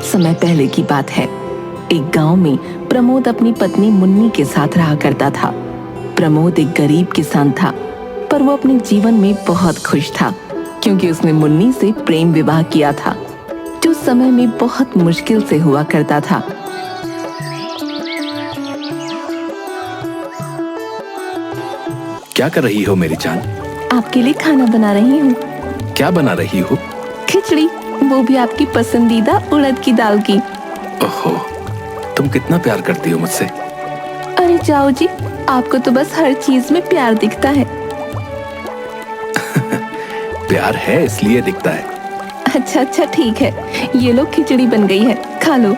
समय पहले की बात है। एक गांव में प्रमोद अपनी पत्नी मुन्नी के साथ रहा करता था। प्रमोद एक गरीब किसान था, पर वो अपने जीवन में बहुत खुश था क्योंकि उसने मुन्नी से प्रेम विवाह किया था, जो उस समय में बहुत मुश्किल से हुआ करता था। क्या कर रही हो मेरी जान? आपके लिए खाना बना रही हूँ। क्या बना रही हो? खिचड़ी, वो भी आपकी पसंदीदा उड़द की दाल की। ओहो, तुम कितना प्यार करती हो मुझसे। अरे जाओ जी, आपको तो बस हर चीज में प्यार दिखता है। प्यार है इसलिए दिखता है। अच्छा अच्छा ठीक है, ये लो खिचड़ी बन गई है, खा लो।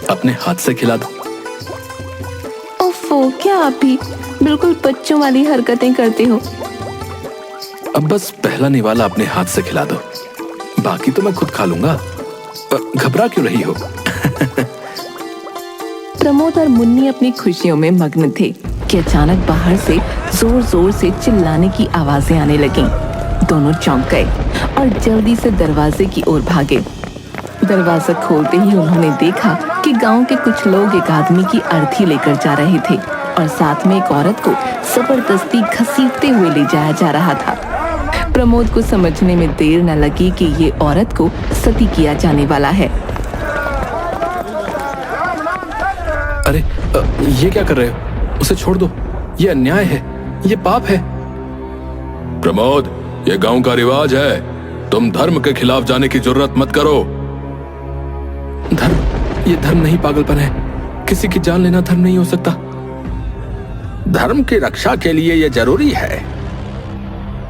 अपने हाथ से खिला दो। ओफो, क्या आप भी बिल्कुल बच्चों वाली हरकतें करते हो। अब बस पहला निवाला अपने हाथ से खिला दो, बाकी तो मैं खुद खा लूंगा। घबरा क्यों रही हो? प्रमोद और मुन्नी अपनी खुशियों में मग्न थे कि अचानक बाहर से जोर जोर से चिल्लाने की आवाजें आने लगीं। दोनों चौंक गए और जल्दी से दरवाजे की ओर भागे। दरवाजा खोलते ही उन्होंने देखा कि गांव के कुछ लोग एक आदमी की अर्थी लेकर जा रहे थे और साथ में एक औरत को जबरदस्ती घसीटते हुए ले जाया जा रहा था। प्रमोद को समझने में देर न लगी कि ये औरत को सती किया जाने वाला है। अरे ये क्या कर रहे हो? उसे छोड़ दो, ये अन्याय है, ये पाप है। प्रमोद, ये गांव का रिवाज है, तुम धर्म के खिलाफ जाने की जरूरत मत करो। धर्म? ये धर्म नहीं, पागलपन है। किसी की जान लेना धर्म नहीं हो सकता। धर्म की रक्षा के लिए यह जरूरी है।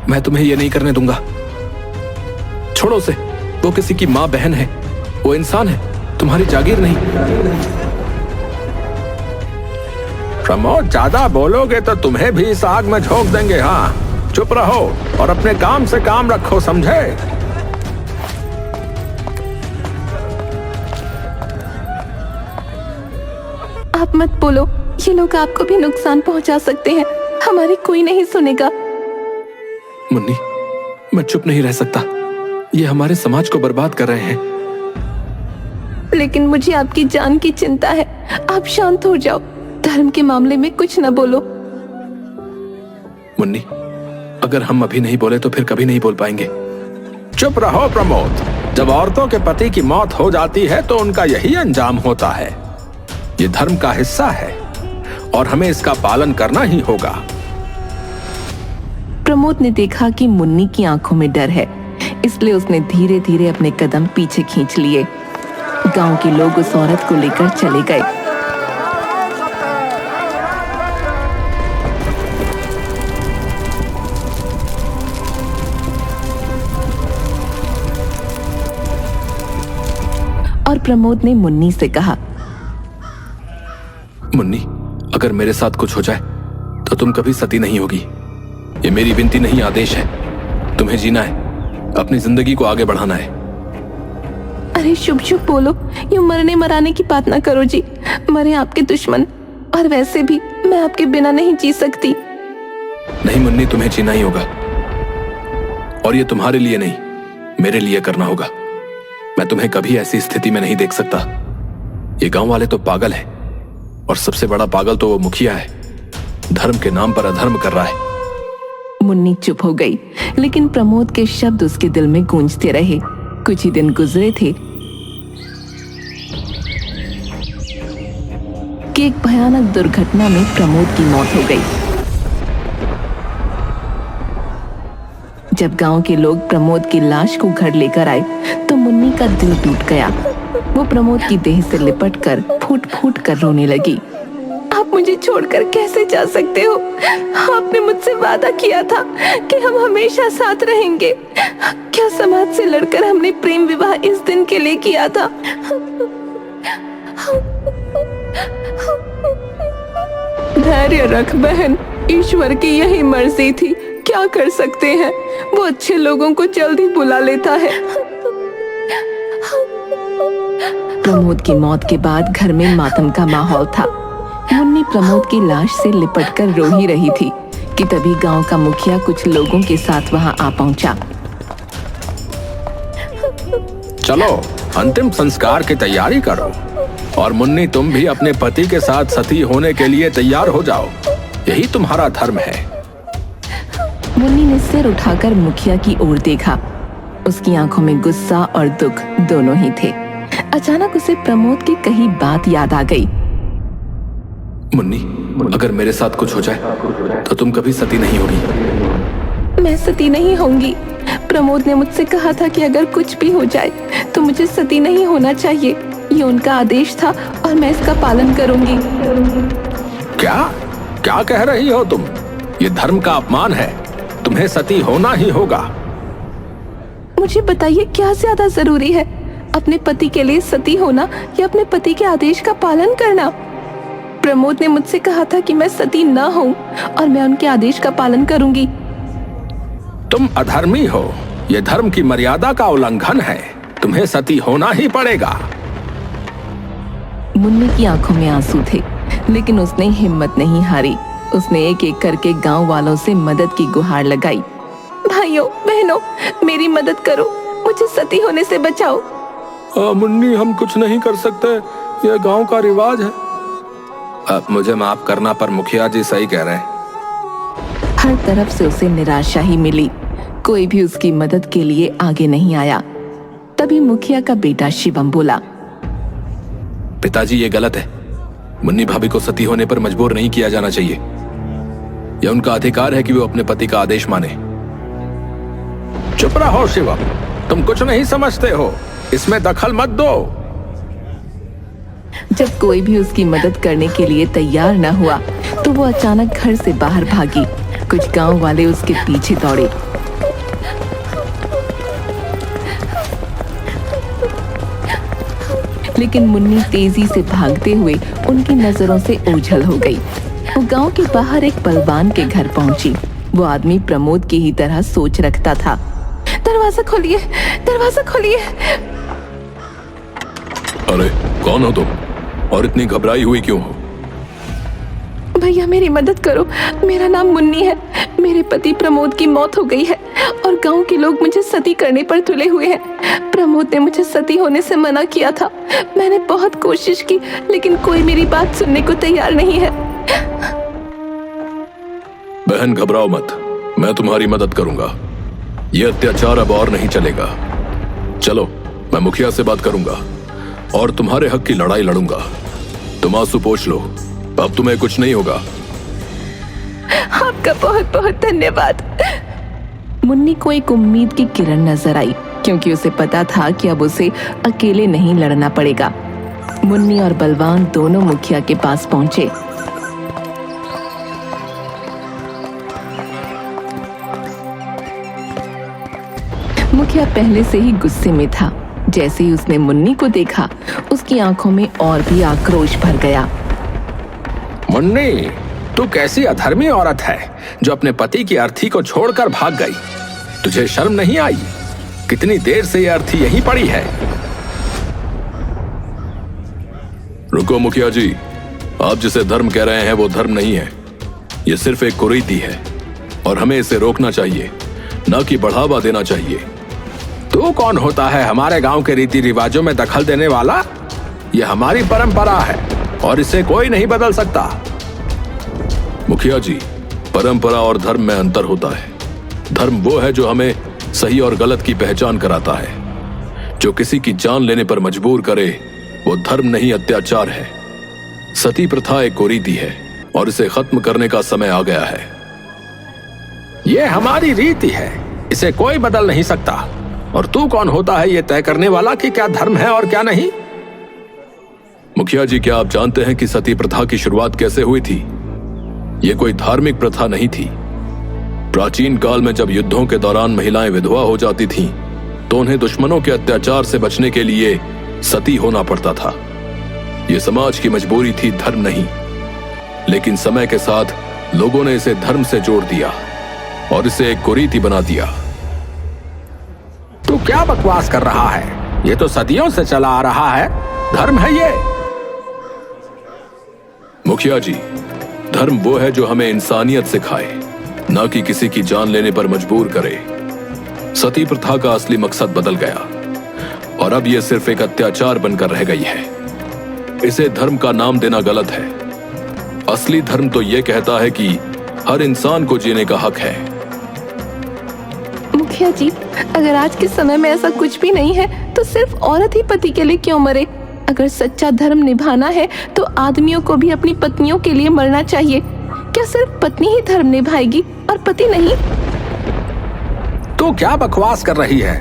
मैं तुम्हें यह नहीं करने दूंगा। छोड़ो उसे, वो किसी की माँ बहन है, वो इंसान है, तुम्हारी जागीर नहीं। प्रमोद, ज्यादा बोलोगे तो तुम्हें भी इस आग में झोंक देंगे। हाँ, चुप रहो और अपने काम से काम रखो, समझे? आप मत बोलो, ये लोग आपको भी नुकसान पहुंचा सकते हैं, हमारी कोई नहीं सुनेगा। मुन्नी, मैं चुप नहीं रह सकता। ये हमारे समाज को बर्बाद कर रहे हैं। लेकिन मुझे आपकी जान की चिंता है, आप शांत हो जाओ, धर्म के मामले में कुछ न बोलो। मुन्नी, अगर हम अभी नहीं बोले तो फिर कभी नहीं बोल पाएंगे। चुप रहो प्रमोद। जब औरतों के पति की मौत हो जाती है तो उनका यही अंजाम होता है। ये धर्म का हिस्सा है और हमें इसका पालन करना ही होगा। प्रमोद ने देखा कि मुन्नी की आंखों में डर है, इसलिए उसने धीरे धीरे अपने कदम पीछे खींच लिए। गांव के लोग उस औरत को लेकर चले गए। और प्रमोद ने मुन्नी से कहा, मुन्नी, अगर मेरे साथ कुछ हो जाए तो तुम कभी सती नहीं होगी। ये मेरी विनती नहीं, आदेश है। तुम्हें जीना है, अपनी जिंदगी को आगे बढ़ाना है। अरे शुभ शुभ बोलो, यूं मरने मराने की बात ना करो जी। मरे आपके दुश्मन, और वैसे भी मैं आपके बिना नहीं जी सकती। नहीं मुन्नी, तुम्हें जीना ही होगा, और ये तुम्हारे लिए नहीं, मेरे लिए करना होगा। मैं तुम्हें कभी ऐसी स्थिति में नहीं देख सकता। ये गांव वाले तो पागल हैं, और सबसे बड़ा पागल तो वो मुखिया है, धर्म के नाम पर अधर्म कर रहा है। मुन्नी चुप हो गई, लेकिन प्रमोद के शब्द उसके दिल में गूंजते रहे। कुछ ही दिन गुजरे थे कि एक भयानक दुर्घटना में प्रमोद की मौत हो गई। जब गांव के लोग प्रमोद की लाश को घर लेकर आए तो मुन्नी का दिल टूट गया। वो प्रमोद की देह से लिपटकर फूट फूट कर रोने लगी। आप मुझे छोड़कर कैसे जा सकते हो? आपने मुझसे वादा किया था कि हम हमेशा साथ रहेंगे। क्या समाज से लड़कर हमने प्रेम विवाह इस दिन के लिए किया था? धैर्य रख बहन, ईश्वर की यही मर्जी थी, क्या कर सकते हैं। वो अच्छे लोगों को जल्दी बुला लेता है। प्रमोद की मौत के बाद घर में मातम का माहौल था। मुन्नी प्रमोद की लाश से लिपटकर रो ही रही थी कि तभी गांव का मुखिया कुछ लोगों के साथ वहां आ पहुंचा। चलो, सब शांत हो जाओ। ये गांव का मुखिया है, ये हमारे समाज का बड़ा नेता है। अंतिम संस्कार की तैयारी करो। और मुन्नी, तुम भी अपने पति के साथ सती होने के लिए तैयार हो जाओ। यही तुम्हारा धर्म है। मुन्नी ने सिर उठाकर मुखिया की ओर देखा। उसकी आंखों में गुस्सा और दुख दोनों ही थे। अचानक उसे प्रमोद की कही बात याद आ गई। मुन्नी, अगर मेरे साथ कुछ हो जाए तो तुम कभी सती नहीं होगी। मैं सती नहीं होंगी। प्रमोद ने मुझसे कहा था कि अगर कुछ भी हो जाए तो मुझे सती नहीं होना चाहिए। ये उनका आदेश था और मैं इसका पालन करूंगी। क्या क्या कह रही हो तुम? ये धर्म का अपमान है। तुम्हें सती होना ही होगा। मुझे बताइए, क्या ज्यादा जरूरी है, अपने पति के लिए सती होना या अपने पति के आदेश का पालन करना? प्रमोद ने मुझसे कहा था कि मैं सती न हूं और मैं उनके आदेश का पालन करूंगी। तुम अधर्मी हो। यह धर्म की मर्यादा का उल्लंघन है। तुम्हें सती होना ही पड़ेगा। मुन्नी की आंखों में आंसू थे, लेकिन उसने हिम्मत नहीं हारी। उसने एक एक करके गांव वालों से मदद की गुहार लगाई। भाइयों बहनों, मेरी मदद करो, मुझे सती होने से बचाओ। मुन्नी, हम कुछ नहीं कर सकते। यह गांव का रिवाज है। मुझे माफ करना, पर मुखिया जी सही कह रहे हैं। हर तरफ से उसे निराशा ही मिली। कोई भी उसकी मदद के लिए आगे नहीं आया। तभी मुखिया का बेटा शिवम बोला, पिताजी, ये गलत है। मुन्नी भाभी को सती होने पर मजबूर नहीं किया जाना चाहिए। यह उनका अधिकार है कि वो अपने पति का आदेश माने। चुप रहो शिवम, तुम कुछ नहीं समझते हो। इसमें दखल मत दो। जब कोई भी उसकी मदद करने के लिए तैयार न हुआ तो वो अचानक घर से बाहर भागी। कुछ गांव वाले उसके पीछे दौड़े। लेकिन मुन्नी तेजी से भागते हुए उनकी नजरों से ओझल हो गई। वो गांव के बाहर एक बलवान के घर पहुंची। वो आदमी प्रमोद की ही तरह सोच रखता था। दरवाजा खोलिए, दरवाजा खोलिए। अरे कौन हो तुम और इतनी घबराई हुई क्यों हो? भैया मेरी मदद करो। मेरा नाम मुन्नी है। मेरे पति प्रमोद की मौत हो गई है और गांव के लोग मुझे सती करने पर तुले हुए हैं। प्रमोद ने मुझे सती होने से मना किया था। मैंने बहुत कोशिश की, लेकिन कोई मेरी बात सुनने को तैयार नहीं है। बहन, घबराओ मत, मैं तुम्हारी मदद करूंगा। यह अत्याचार अब और नहीं चलेगा। चलो, मैं मुखिया से बात करूंगा और तुम्हारे हक की लड़ाई लड़ूंगा। तुम आंसू पोंछ लो, अब तुम्हें कुछ नहीं होगा। आपका बहुत बहुत धन्यवाद। मुन्नी को एक उम्मीद की किरण नजर आई, क्योंकि उसे पता था कि अब उसे अकेले नहीं लड़ना पड़ेगा। मुन्नी और बलवान दोनों मुखिया के पास पहुंचे। मुखिया पहले से ही गुस्से में था। जैसे ही उसने मुन्नी को देखा, उसकी आंखों में और भी आक्रोश भर गया। मुन्नी, तू कैसी अधर्मी औरत है जो अपने पति की अर्थी को छोड़कर भाग गई। तुझे शर्म नहीं आई? कितनी देर से यह अर्थी यहीं पड़ी है। रुको मुखिया जी, आप जिसे धर्म कह रहे हैं वो धर्म नहीं है। यह सिर्फ एक कुरीति है और हमें इसे रोकना चाहिए, न कि बढ़ावा देना चाहिए। तू कौन होता है हमारे गांव के रीति रिवाजों में दखल देने वाला? यह हमारी परंपरा है और इसे कोई नहीं बदल सकता। मुखिया जी, परंपरा और धर्म में अंतर होता है। धर्म वो है जो हमें सही और गलत की पहचान कराता है। जो किसी की जान लेने पर मजबूर करे वो धर्म नहीं, अत्याचार है। सती प्रथा एक कुरीति है और इसे खत्म करने का समय आ गया है। यह हमारी रीति है, इसे कोई बदल नहीं सकता। और तू कौन होता है ये तय करने वाला कि क्या धर्म है और क्या नहीं? मुखिया जी, क्या आप जानते हैं कि सती प्रथा की शुरुआत कैसे हुई थी? यह कोई धार्मिक प्रथा नहीं थी। प्राचीन काल में जब युद्धों के दौरान महिलाएं विधवा हो जाती थीं, तो उन्हें दुश्मनों के अत्याचार से बचने के लिए सती होना पड़ता था। यह समाज की मजबूरी थी, धर्म नहीं। लेकिन समय के साथ लोगों ने इसे धर्म से जोड़ दिया और इसे एक कुरीति बना दिया। तू क्या बकवास कर रहा है? ये तो सदियों से चला आ रहा है। धर्म है ये। मुखिया जी, धर्म वो है जो हमें इंसानियत सिखाए, ना कि किसी की जान लेने पर मजबूर करे। सती प्रथा का असली मकसद बदल गया। और अब ये सिर्फ एक अत्याचार बनकर रह गई है। इसे धर्म का नाम देना गलत है। असली धर्म तो ये कहता है कि हर इंसान को जीने का हक है। मुखिया जी, अगर आज के समय में ऐसा कुछ भी नहीं है तो सिर्फ औरत ही पति के लिए क्यों मरे? अगर सच्चा धर्म निभाना है तो आदमियों को भी अपनी पत्नियों के लिए मरना चाहिए। क्या सिर्फ पत्नी ही धर्म निभाएगी और पति नहीं? तू क्या बकवास कर रही है?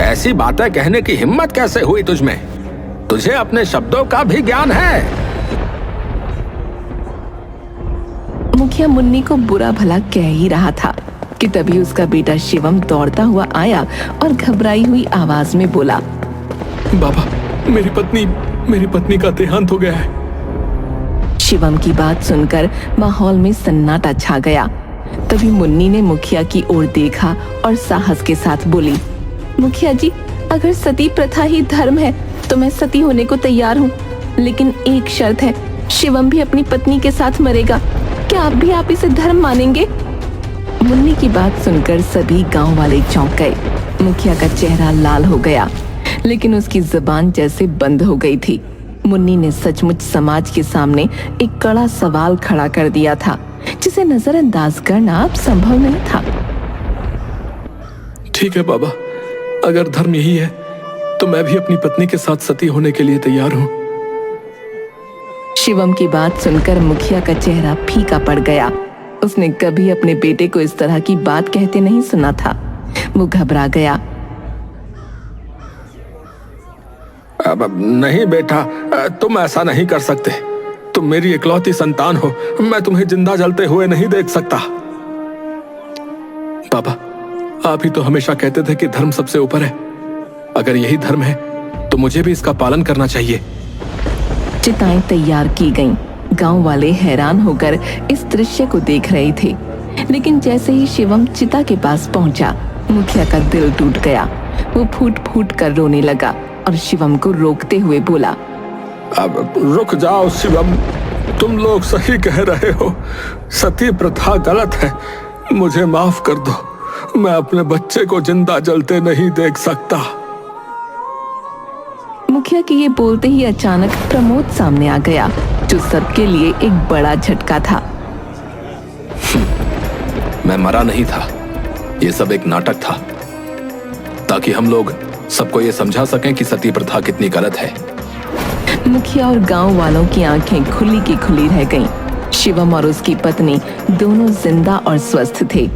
ऐसी बातें कहने की हिम्मत कैसे हुई तुझमें? तुझे अपने शब्दों का भी ज्ञान है? मुखिया मुन्नी को बुरा भला कह ही रहा था कि तभी उसका बेटा शिवम दौड़ता हुआ आया और घबराई हुई आवाज में बोला, बाबा, मेरी पत्नी का देहांत हो गया है। शिवम की बात सुनकर माहौल में सन्नाटा छा गया। तभी मुन्नी ने मुखिया की ओर देखा और साहस के साथ बोली, मुखिया जी, अगर सती प्रथा ही धर्म है तो मैं सती होने को तैयार हूँ, लेकिन एक शर्त है, शिवम भी अपनी पत्नी के साथ मरेगा। क्या आप इसे धर्म मानेंगे? मुन्नी की बात सुनकर सभी गांव वाले चौंक गए। मुखिया का चेहरा लाल हो गया, लेकिन उसकी जुबान जैसे बंद हो गई थी। मुन्नी ने सचमुच समाज के सामने एक कड़ा सवाल खड़ा कर दिया था, जिसे नजरअंदाज करना अब संभव नहीं था। ठीक है बाबा, अगर धर्म यही है तो मैं भी अपनी पत्नी के साथ सती होने के लिए तैयार हूँ। शिवम की बात सुनकर मुखिया का चेहरा फीका पड़ गया। उसने कभी अपने बेटे को इस तरह की बात कहते नहीं सुना था। वो घबरा गया। अब नहीं बेटा, तुम ऐसा नहीं कर सकते। तुम मेरी इकलौती संतान हो, मैं तुम्हें जिंदा जलते हुए नहीं देख सकता। बाबा, आप ही तो हमेशा कहते थे कि धर्म सबसे ऊपर है। अगर यही धर्म है तो मुझे भी इसका पालन करना चाहिए। चिताएं तैयार की गईं। गांव वाले हैरान होकर इस दृश्य को देख रहे थे, लेकिन जैसे ही शिवम चिता के पास पहुंचा, मुखिया का दिल टूट गया। वो फूट फूट कर रोने लगा और शिवम को रोकते हुए बोला, अब रुक जाओ शिवम, तुम लोग सही कह रहे हो। सती प्रथा गलत है, मुझे माफ कर दो। मैं अपने बच्चे को जिंदा जलते नहीं देख सकता। मुखिया के ये बोलते ही अचानक प्रमोद सामने आ गया, जो सबके लिए एक बड़ा झटका था। मैं मरा नहीं था, ये सब एक नाटक था, ताकि हम लोग सबको ये समझा सकें कि सती प्रथा कितनी गलत है। मुखिया और गांव वालों की आंखें खुली की खुली रह गईं। शिवम और उसकी पत्नी दोनों जिंदा और स्वस्थ थे।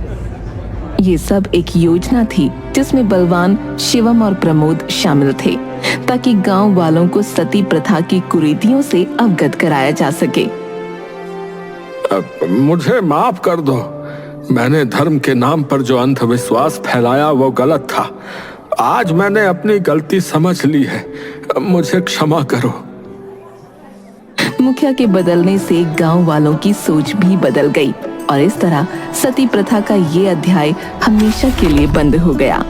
ये सब एक योजना थी जिसमें बलवान, शिवम और प्रमोद शामिल थे, ताकि गांव वालों को सती प्रथा की कुरीतियों से अवगत कराया जा सके। मुझे माफ कर दो। मैंने धर्म के नाम पर जो अंधविश्वास फैलाया वो गलत था। आज मैंने अपनी गलती समझ ली है, मुझे क्षमा करो। मुखिया के बदलने से गांव वालों की सोच भी बदल गई और इस तरह सती प्रथा का ये अध्याय हमेशा के लिए बंद हो गया।